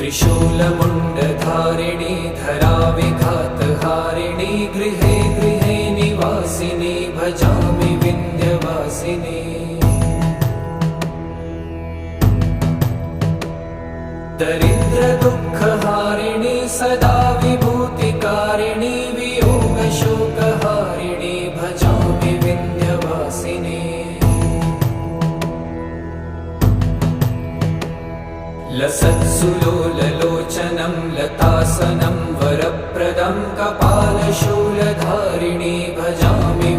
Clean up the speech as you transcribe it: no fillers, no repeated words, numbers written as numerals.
त्रिशूलमुण्डधारिणी धराविघातहारिणी गृहे गृहे निवासिनी भजामि विन्ध्यवासिनी। दरिद्रदुःखहारिणी सदा विभूतिकारिणी वियोगशोकहारिणी भजामि विन्ध्यवासिनी। लसत्सुलोललोचनं लतासनं वरप्रदं कपालशूलधारिणी भजामि